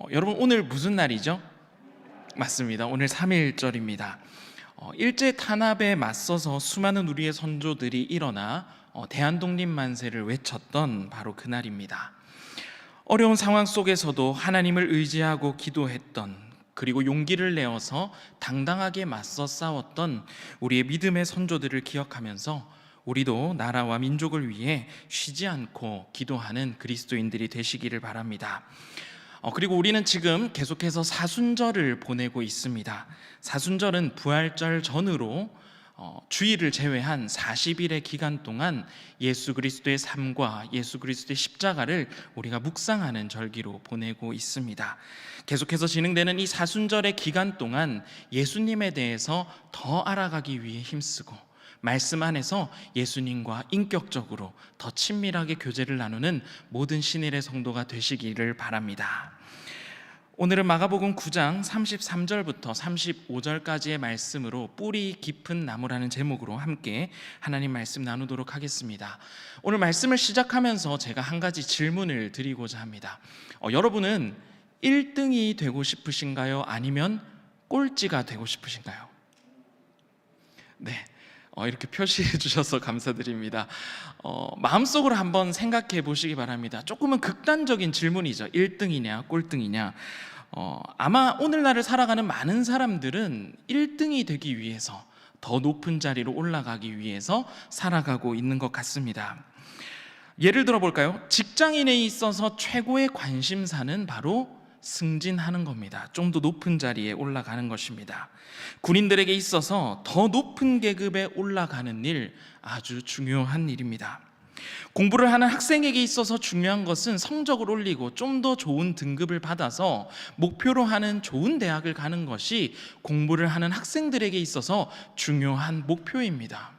여러분 오늘 무슨 날이죠? 맞습니다. 오늘 3.1절입니다. 일제 탄압에 맞서서 수많은 우리의 선조들이 일어나 대한독립만세를 외쳤던 바로 그날입니다. 어려운 상황 속에서도 하나님을 의지하고 기도했던, 그리고 용기를 내어서 당당하게 맞서 싸웠던 우리의 믿음의 선조들을 기억하면서 우리도 나라와 민족을 위해 쉬지 않고 기도하는 그리스도인들이 되시기를 바랍니다. 그리고 우리는 지금 계속해서 사순절을 보내고 있습니다. 사순절은 부활절 전으로 주일을 제외한 40일의 기간 동안 예수 그리스도의 삶과 예수 그리스도의 십자가를 우리가 묵상하는 절기로 보내고 있습니다. 계속해서 진행되는 이 사순절의 기간 동안 예수님에 대해서 더 알아가기 위해 힘쓰고, 말씀 안에서 예수님과 인격적으로 더 친밀하게 교제를 나누는 모든 신일의 성도가 되시기를 바랍니다. 오늘은 마가복음 9장 33절부터 35절까지의 말씀으로 뿌리 깊은 나무라는 제목으로 함께 하나님 말씀 나누도록 하겠습니다. 오늘 말씀을 시작하면서 제가 한 가지 질문을 드리고자 합니다. 여러분은 1등이 되고 싶으신가요? 아니면 꼴찌가 되고 싶으신가요? 네. 이렇게 표시해 주셔서 감사드립니다. 마음속으로 한번 생각해 보시기 바랍니다. 조금은 극단적인 질문이죠. 1등이냐 꼴등이냐. 아마 오늘날을 살아가는 많은 사람들은 1등이 되기 위해서, 더 높은 자리로 올라가기 위해서 살아가고 있는 것 같습니다. 예를 들어 볼까요? 직장인에 있어서 최고의 관심사는 바로 승진하는 겁니다. 좀 더 높은 자리에 올라가는 것입니다. 군인들에게 있어서 더 높은 계급에 올라가는 일, 아주 중요한 일입니다. 공부를 하는 학생에게 있어서 중요한 것은 성적을 올리고 좀 더 좋은 등급을 받아서 목표로 하는 좋은 대학을 가는 것이 공부를 하는 학생들에게 있어서 중요한 목표입니다.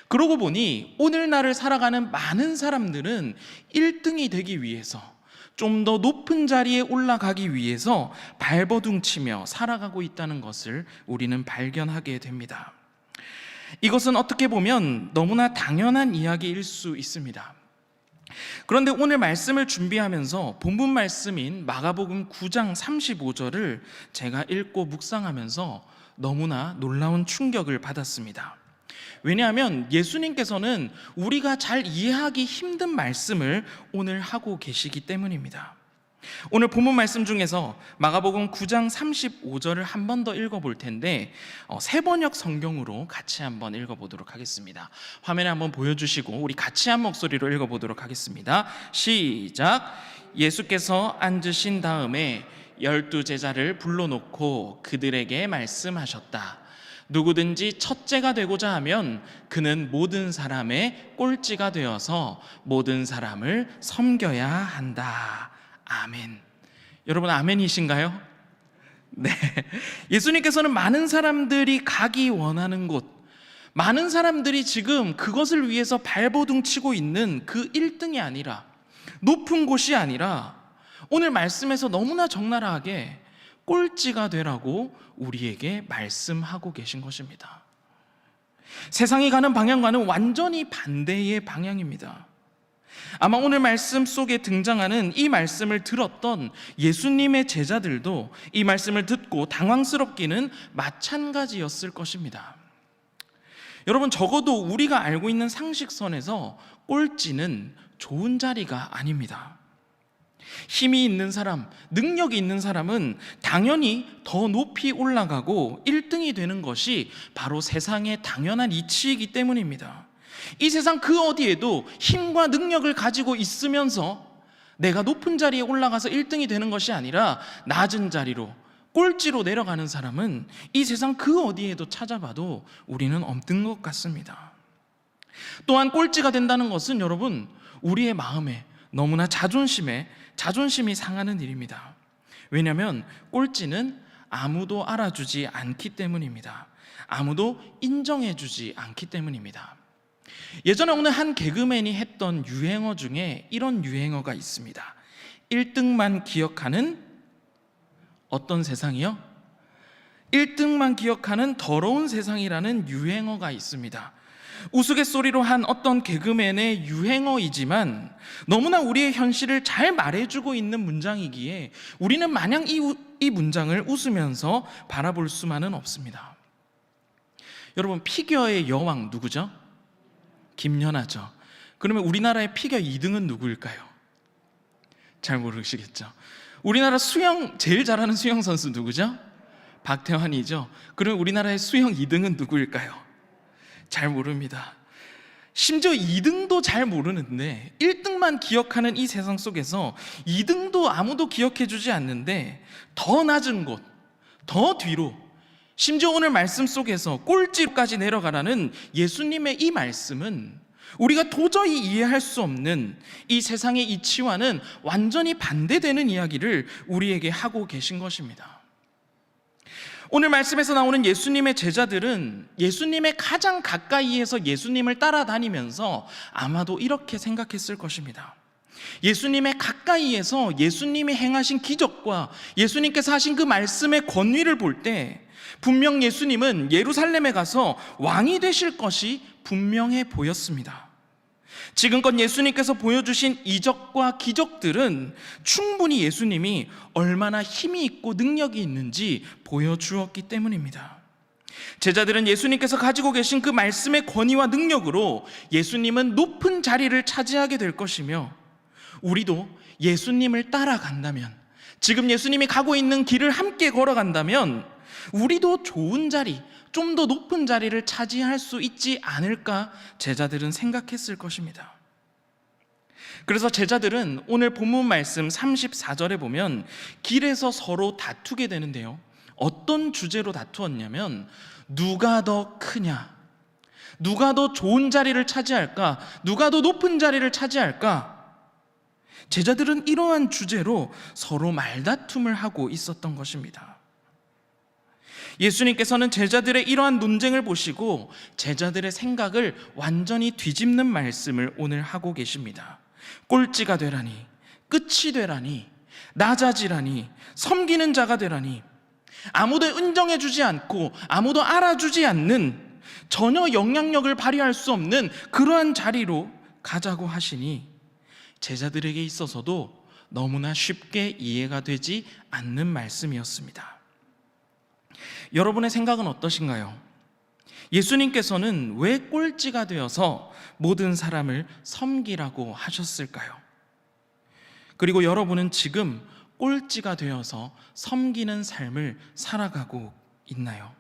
그러고 보니 오늘날을 살아가는 많은 사람들은 1등이 되기 위해서, 좀 더 높은 자리에 올라가기 위해서 발버둥치며 살아가고 있다는 것을 우리는 발견하게 됩니다. 이것은 어떻게 보면 너무나 당연한 이야기일 수 있습니다. 그런데 오늘 말씀을 준비하면서 본문 말씀인 마가복음 9장 35절을 제가 읽고 묵상하면서 너무나 놀라운 충격을 받았습니다. 왜냐하면 예수님께서는 우리가 잘 이해하기 힘든 말씀을 오늘 하고 계시기 때문입니다. 오늘 본문 말씀 중에서 마가복음 9장 35절을 한 번 더 읽어볼 텐데, 세번역 성경으로 같이 한번 읽어보도록 하겠습니다. 화면에 한번 보여주시고 우리 같이 한 목소리로 읽어보도록 하겠습니다. 시작. 예수께서 앉으신 다음에 12 제자를 불러놓고 그들에게 말씀하셨다. 누구든지 첫째가 되고자 하면 그는 모든 사람의 꼴찌가 되어서 모든 사람을 섬겨야 한다. 아멘. 여러분 아멘이신가요? 네. 예수님께서는 많은 사람들이 가기 원하는 곳, 많은 사람들이 지금 그것을 위해서 발버둥치고 있는 그 1등이 아니라, 높은 곳이 아니라, 오늘 말씀에서 너무나 적나라하게 꼴찌가 되라고 우리에게 말씀하고 계신 것입니다. 세상이 가는 방향과는 완전히 반대의 방향입니다. 아마 오늘 말씀 속에 등장하는 이 말씀을 들었던 예수님의 제자들도 이 말씀을 듣고 당황스럽기는 마찬가지였을 것입니다. 여러분, 적어도 우리가 알고 있는 상식선에서 꼴찌는 좋은 자리가 아닙니다. 힘이 있는 사람, 능력이 있는 사람은 당연히 더 높이 올라가고 1등이 되는 것이 바로 세상의 당연한 이치이기 때문입니다. 이 세상 그 어디에도 힘과 능력을 가지고 있으면서 내가 높은 자리에 올라가서 1등이 되는 것이 아니라 낮은 자리로, 꼴찌로 내려가는 사람은 이 세상 그 어디에도 찾아봐도 우리는 없는 것 같습니다. 또한 꼴찌가 된다는 것은 여러분, 우리의 마음에 너무나 자존심이 상하는 일입니다. 왜냐하면 꼴찌는 아무도 알아주지 않기 때문입니다. 아무도 인정해주지 않기 때문입니다. 예전에 어느 한 개그맨이 했던 유행어 중에 이런 유행어가 있습니다. 1등만 기억하는 어떤 세상이요? 1등만 기억하는 더러운 세상이라는 유행어가 있습니다. 우스갯소리로 한 어떤 개그맨의 유행어이지만 너무나 우리의 현실을 잘 말해주고 있는 문장이기에 우리는 마냥 이 문장을 웃으면서 바라볼 수만은 없습니다. 여러분, 피겨의 여왕 누구죠? 김연아죠. 그러면 우리나라의 피겨 2등은 누구일까요? 잘 모르시겠죠. 우리나라 수영 제일 잘하는 수영 선수 누구죠? 박태환이죠. 그러면 우리나라의 수영 2등은 누구일까요? 잘 모릅니다. 심지어 2등도 잘 모르는데 1등만 기억하는 이 세상 속에서 2등도 아무도 기억해주지 않는데 더 낮은 곳, 더 뒤로, 심지어 오늘 말씀 속에서 꼴찌까지 내려가라는 예수님의 이 말씀은 우리가 도저히 이해할 수 없는 이 세상의 이치와는 완전히 반대되는 이야기를 우리에게 하고 계신 것입니다. 오늘 말씀에서 나오는 예수님의 제자들은 예수님의 가장 가까이에서 예수님을 따라다니면서 아마도 이렇게 생각했을 것입니다. 예수님의 가까이에서 예수님이 행하신 기적과 예수님께서 하신 그 말씀의 권위를 볼 때 분명 예수님은 예루살렘에 가서 왕이 되실 것이 분명해 보였습니다. 지금껏 예수님께서 보여주신 이적과 기적들은 충분히 예수님이 얼마나 힘이 있고 능력이 있는지 보여주었기 때문입니다. 제자들은 예수님께서 가지고 계신 그 말씀의 권위와 능력으로 예수님은 높은 자리를 차지하게 될 것이며 우리도 예수님을 따라간다면, 지금 예수님이 가고 있는 길을 함께 걸어간다면 우리도 좋은 자리, 좀 더 높은 자리를 차지할 수 있지 않을까 제자들은 생각했을 것입니다. 그래서 제자들은 오늘 본문 말씀 34절에 보면 길에서 서로 다투게 되는데요, 어떤 주제로 다투었냐면 누가 더 크냐, 누가 더 좋은 자리를 차지할까, 누가 더 높은 자리를 차지할까. 제자들은 이러한 주제로 서로 말다툼을 하고 있었던 것입니다. 예수님께서는 제자들의 이러한 논쟁을 보시고 제자들의 생각을 완전히 뒤집는 말씀을 오늘 하고 계십니다. 꼴찌가 되라니, 끝이 되라니, 낮아지라니, 섬기는 자가 되라니, 아무도 인정해주지 않고 아무도 알아주지 않는, 전혀 영향력을 발휘할 수 없는 그러한 자리로 가자고 하시니 제자들에게 있어서도 너무나 쉽게 이해가 되지 않는 말씀이었습니다. 여러분의 생각은 어떠신가요? 예수님께서는 왜 꼴찌가 되어서 모든 사람을 섬기라고 하셨을까요? 그리고 여러분은 지금 꼴찌가 되어서 섬기는 삶을 살아가고 있나요?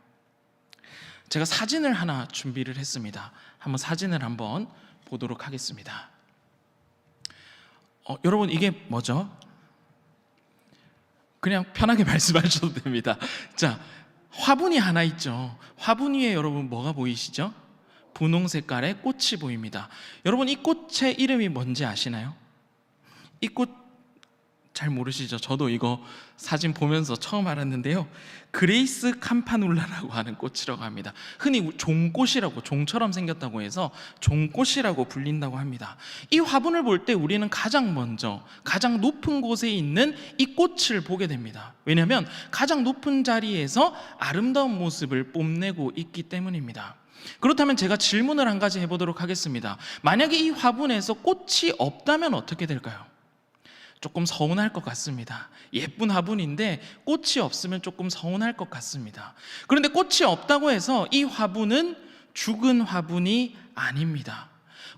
제가 사진을 하나 준비를 했습니다. 사진을 한번 보도록 하겠습니다. 여러분, 이게 뭐죠? 그냥 편하게 말씀하셔도 됩니다. 자, 화분이 하나 있죠. 화분 위에 여러분 뭐가 보이시죠? 분홍 색깔의 꽃이 보입니다. 여러분, 이 꽃의 이름이 뭔지 아시나요? 이 꽃 잘 모르시죠? 저도 이거 사진 보면서 처음 알았는데요, 그레이스 캠파눌라라고 하는 꽃이라고 합니다. 흔히 종꽃이라고, 종처럼 생겼다고 해서 종꽃이라고 불린다고 합니다. 이 화분을 볼 때 우리는 가장 먼저 가장 높은 곳에 있는 이 꽃을 보게 됩니다. 왜냐하면 가장 높은 자리에서 아름다운 모습을 뽐내고 있기 때문입니다. 그렇다면 제가 질문을 한 가지 해보도록 하겠습니다. 만약에 이 화분에서 꽃이 없다면 어떻게 될까요? 조금 서운할 것 같습니다. 예쁜 화분인데 꽃이 없으면 조금 서운할 것 같습니다. 그런데 꽃이 없다고 해서 이 화분은 죽은 화분이 아닙니다.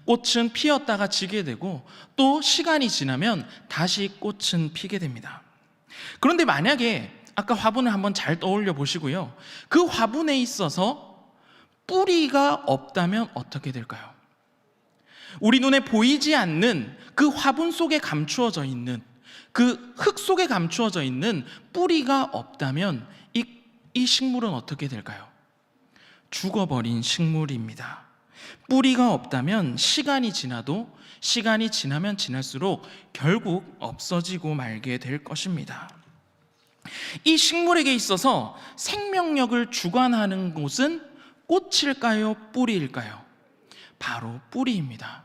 꽃은 피었다가 지게 되고 또 시간이 지나면 다시 꽃은 피게 됩니다. 그런데 만약에 아까 화분을 한번 잘 떠올려 보시고요, 그 화분에 있어서 뿌리가 없다면 어떻게 될까요? 우리 눈에 보이지 않는 그 화분 속에 감추어져 있는, 그 흙 속에 감추어져 있는 뿌리가 없다면 이 식물은 어떻게 될까요? 죽어버린 식물입니다. 뿌리가 없다면 시간이 지나면 지날수록 결국 없어지고 말게 될 것입니다. 이 식물에게 있어서 생명력을 주관하는 곳은 꽃일까요? 뿌리일까요? 바로 뿌리입니다.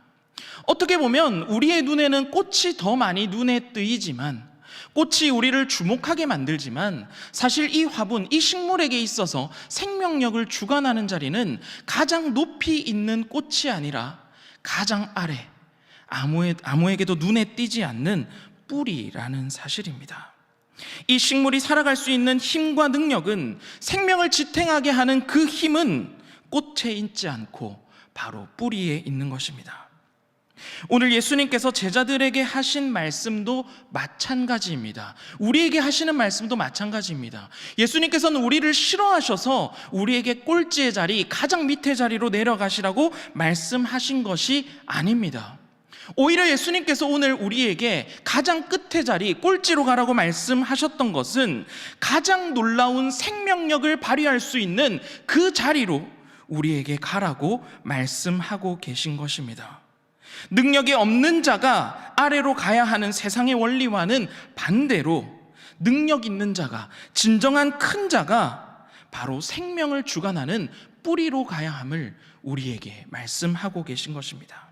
어떻게 보면 우리의 눈에는 꽃이 더 많이 눈에 띄지만 꽃이 우리를 주목하게 만들지만 사실 이 화분, 이 식물에게 있어서 생명력을 주관하는 자리는 가장 높이 있는 꽃이 아니라 가장 아래, 아무에게도 눈에 띄지 않는 뿌리라는 사실입니다. 이 식물이 살아갈 수 있는 힘과 능력은, 생명을 지탱하게 하는 그 힘은 꽃에 있지 않고 바로 뿌리에 있는 것입니다. 오늘 예수님께서 제자들에게 하신 말씀도 마찬가지입니다. 우리에게 하시는 말씀도 마찬가지입니다. 예수님께서는 우리를 싫어하셔서 우리에게 꼴찌의 자리, 가장 밑의 자리로 내려가시라고 말씀하신 것이 아닙니다. 오히려 예수님께서 오늘 우리에게 가장 끝의 자리, 꼴찌로 가라고 말씀하셨던 것은 가장 놀라운 생명력을 발휘할 수 있는 그 자리로 우리에게 가라고 말씀하고 계신 것입니다. 능력이 없는 자가 아래로 가야 하는 세상의 원리와는 반대로 능력 있는 자가, 진정한 큰 자가 바로 생명을 주관하는 뿌리로 가야 함을 우리에게 말씀하고 계신 것입니다.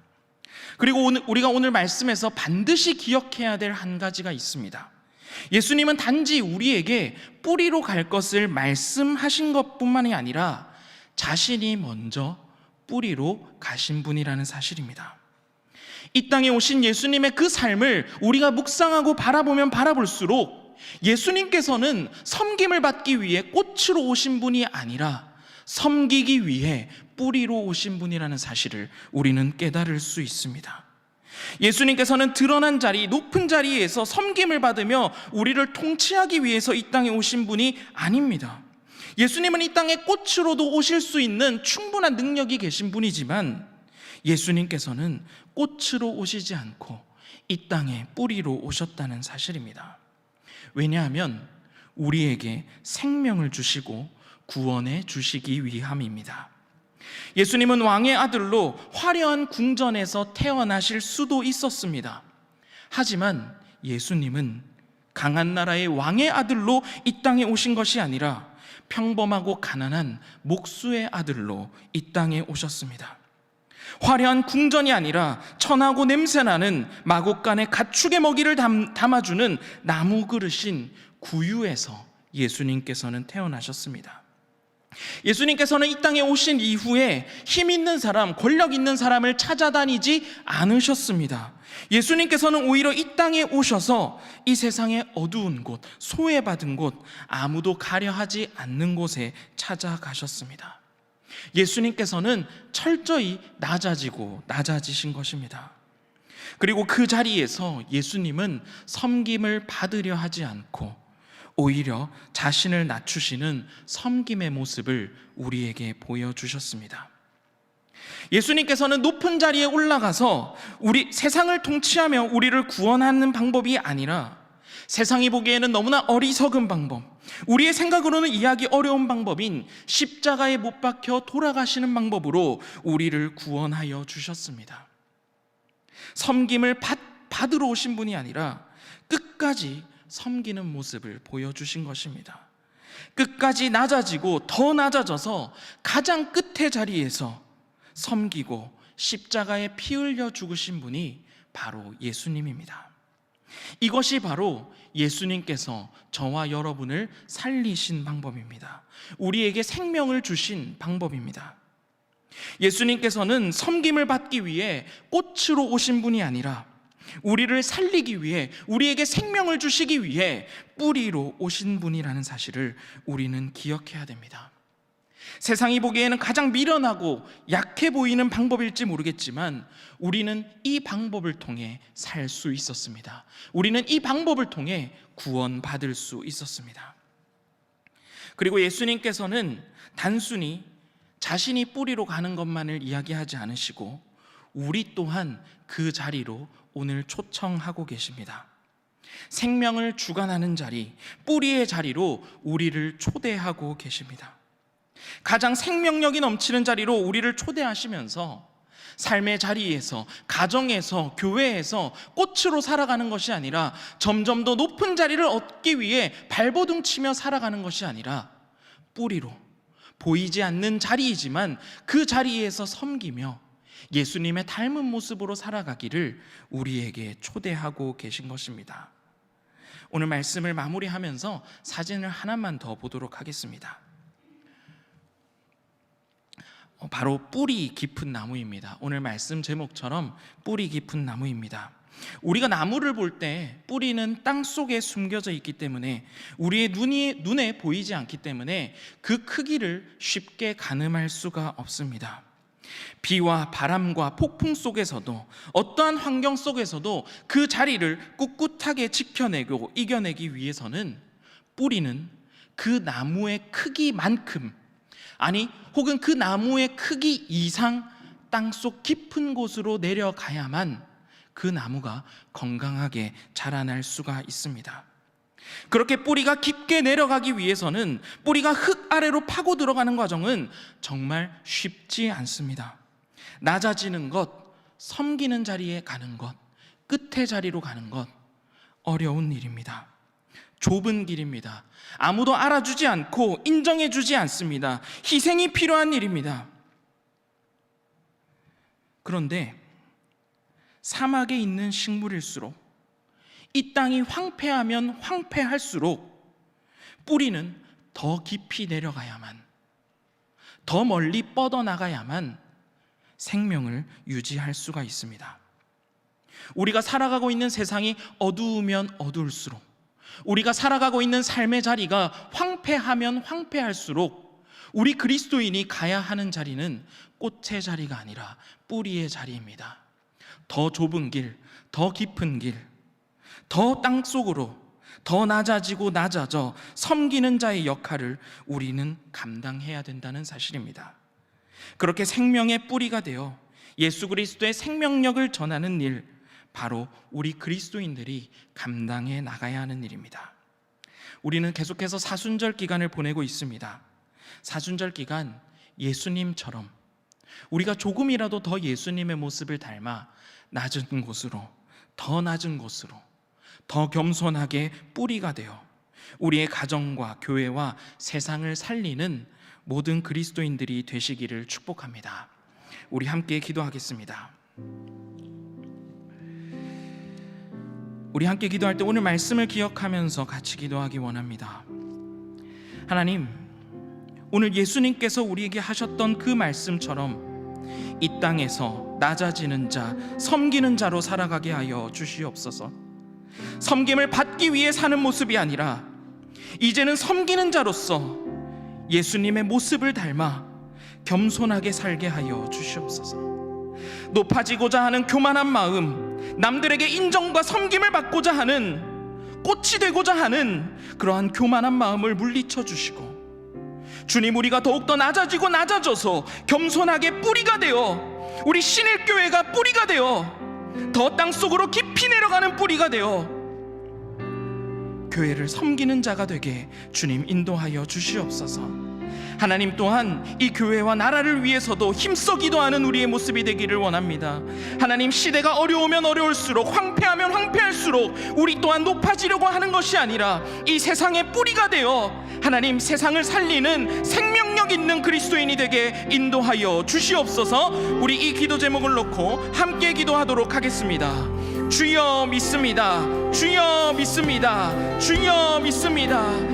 그리고 우리가 오늘 말씀에서 반드시 기억해야 될 한 가지가 있습니다. 예수님은 단지 우리에게 뿌리로 갈 것을 말씀하신 것뿐만이 아니라 자신이 먼저 뿌리로 가신 분이라는 사실입니다. 이 땅에 오신 예수님의 그 삶을 우리가 묵상하고 바라보면 바라볼수록 예수님께서는 섬김을 받기 위해 꽃으로 오신 분이 아니라 섬기기 위해 뿌리로 오신 분이라는 사실을 우리는 깨달을 수 있습니다. 예수님께서는 드러난 자리, 높은 자리에서 섬김을 받으며 우리를 통치하기 위해서 이 땅에 오신 분이 아닙니다. 예수님은 이 땅에 꽃으로도 오실 수 있는 충분한 능력이 계신 분이지만 예수님께서는 꽃으로 오시지 않고 이 땅에 뿌리로 오셨다는 사실입니다. 왜냐하면 우리에게 생명을 주시고 구원해 주시기 위함입니다. 예수님은 왕의 아들로 화려한 궁전에서 태어나실 수도 있었습니다. 하지만 예수님은 강한 나라의 왕의 아들로 이 땅에 오신 것이 아니라 평범하고 가난한 목수의 아들로 이 땅에 오셨습니다. 화려한 궁전이 아니라 천하고 냄새나는 마곡간에 가축의 먹이를 담아주는 나무 그릇인 구유에서 예수님께서는 태어나셨습니다. 예수님께서는 이 땅에 오신 이후에 힘 있는 사람, 권력 있는 사람을 찾아다니지 않으셨습니다. 예수님께서는 오히려 이 땅에 오셔서 이 세상의 어두운 곳, 소외받은 곳, 아무도 가려 하지 않는 곳에 찾아가셨습니다. 예수님께서는 철저히 낮아지신 것입니다. 그리고 그 자리에서 예수님은 섬김을 받으려 하지 않고 오히려 자신을 낮추시는 섬김의 모습을 우리에게 보여주셨습니다. 예수님께서는 높은 자리에 올라가서 세상을 통치하며 우리를 구원하는 방법이 아니라 세상이 보기에는 너무나 어리석은 방법, 우리의 생각으로는 이해하기 어려운 방법인 십자가에 못 박혀 돌아가시는 방법으로 우리를 구원하여 주셨습니다. 섬김을 받으러 오신 분이 아니라 끝까지 섬기는 모습을 보여주신 것입니다. 끝까지 낮아지고 더 낮아져서 가장 끝의 자리에서 섬기고 십자가에 피 흘려 죽으신 분이 바로 예수님입니다. 이것이 바로 예수님께서 저와 여러분을 살리신 방법입니다. 우리에게 생명을 주신 방법입니다. 예수님께서는 섬김을 받기 위해 꽃으로 오신 분이 아니라 우리를 살리기 위해, 우리에게 생명을 주시기 위해 뿌리로 오신 분이라는 사실을 우리는 기억해야 됩니다. 세상이 보기에는 가장 미련하고 약해 보이는 방법일지 모르겠지만 우리는 이 방법을 통해 살 수 있었습니다. 우리는 이 방법을 통해 구원받을 수 있었습니다. 그리고 예수님께서는 단순히 자신이 뿌리로 가는 것만을 이야기하지 않으시고 우리 또한 그 자리로 오늘 초청하고 계십니다. 생명을 주관하는 자리, 뿌리의 자리로 우리를 초대하고 계십니다. 가장 생명력이 넘치는 자리로 우리를 초대하시면서 삶의 자리에서, 가정에서, 교회에서 꽃으로 살아가는 것이 아니라 점점 더 높은 자리를 얻기 위해 발버둥 치며 살아가는 것이 아니라 뿌리로, 보이지 않는 자리이지만 그 자리에서 섬기며 예수님의 닮은 모습으로 살아가기를 우리에게 초대하고 계신 것입니다. 오늘 말씀을 마무리하면서 사진을 하나만 더 보도록 하겠습니다. 바로 뿌리 깊은 나무입니다. 오늘 말씀 제목처럼 뿌리 깊은 나무입니다. 우리가 나무를 볼 때 뿌리는 땅 속에 숨겨져 있기 때문에 우리의 눈에 보이지 않기 때문에 그 크기를 쉽게 가늠할 수가 없습니다. 비와 바람과 폭풍 속에서도 어떠한 환경 속에서도 그 자리를 꿋꿋하게 지켜내고 이겨내기 위해서는 뿌리는 그 나무의 크기만큼, 아니 혹은 그 나무의 크기 이상 땅속 깊은 곳으로 내려가야만 그 나무가 건강하게 자라날 수가 있습니다. 그렇게 뿌리가 깊게 내려가기 위해서는 뿌리가 흙 아래로 파고 들어가는 과정은 정말 쉽지 않습니다. 낮아지는 것, 섬기는 자리에 가는 것, 끝의 자리로 가는 것, 어려운 일입니다. 좁은 길입니다. 아무도 알아주지 않고 인정해주지 않습니다. 희생이 필요한 일입니다. 그런데 사막에 있는 식물일수록, 이 땅이 황폐하면 황폐할수록 뿌리는 더 깊이 내려가야만, 더 멀리 뻗어나가야만 생명을 유지할 수가 있습니다. 우리가 살아가고 있는 세상이 어두우면 어두울수록, 우리가 살아가고 있는 삶의 자리가 황폐하면 황폐할수록 우리 그리스도인이 가야 하는 자리는 꽃의 자리가 아니라 뿌리의 자리입니다. 더 좁은 길, 더 깊은 길, 더 땅속으로 더 낮아지고 낮아져 섬기는 자의 역할을 우리는 감당해야 된다는 사실입니다. 그렇게 생명의 뿌리가 되어 예수 그리스도의 생명력을 전하는 일, 바로 우리 그리스도인들이 감당해 나가야 하는 일입니다. 우리는 계속해서 사순절 기간을 보내고 있습니다. 사순절 기간, 예수님처럼 우리가 조금이라도 더 예수님의 모습을 닮아 낮은 곳으로, 더 낮은 곳으로, 더 겸손하게 뿌리가 되어 우리의 가정과 교회와 세상을 살리는 모든 그리스도인들이 되시기를 축복합니다. 우리 함께 기도하겠습니다. 우리 함께 기도할 때 오늘 말씀을 기억하면서 같이 기도하기 원합니다. 하나님, 오늘 예수님께서 우리에게 하셨던 그 말씀처럼 이 땅에서 낮아지는 자, 섬기는 자로 살아가게 하여 주시옵소서. 섬김을 받기 위해 사는 모습이 아니라 이제는 섬기는 자로서 예수님의 모습을 닮아 겸손하게 살게 하여 주시옵소서. 높아지고자 하는 교만한 마음, 남들에게 인정과 섬김을 받고자 하는, 꽃이 되고자 하는 그러한 교만한 마음을 물리쳐 주시고, 주님, 우리가 더욱더 낮아지고 낮아져서 겸손하게 뿌리가 되어, 우리 신일교회가 뿌리가 되어 더 땅속으로 깊이 내려가는 뿌리가 되어 교회를 섬기는 자가 되게 주님 인도하여 주시옵소서. 하나님 또한 이 교회와 나라를 위해서도 힘써 기도하는 우리의 모습이 되기를 원합니다. 하나님, 시대가 어려우면 어려울수록, 황폐하면 황폐할수록 우리 또한 높아지려고 하는 것이 아니라 이 세상의 뿌리가 되어 하나님, 세상을 살리는 생명력 있는 그리스도인이 되게 인도하여 주시옵소서. 우리 이 기도 제목을 놓고 함께 기도하도록 하겠습니다. 주여 믿습니다. 주여 믿습니다. 주여 믿습니다.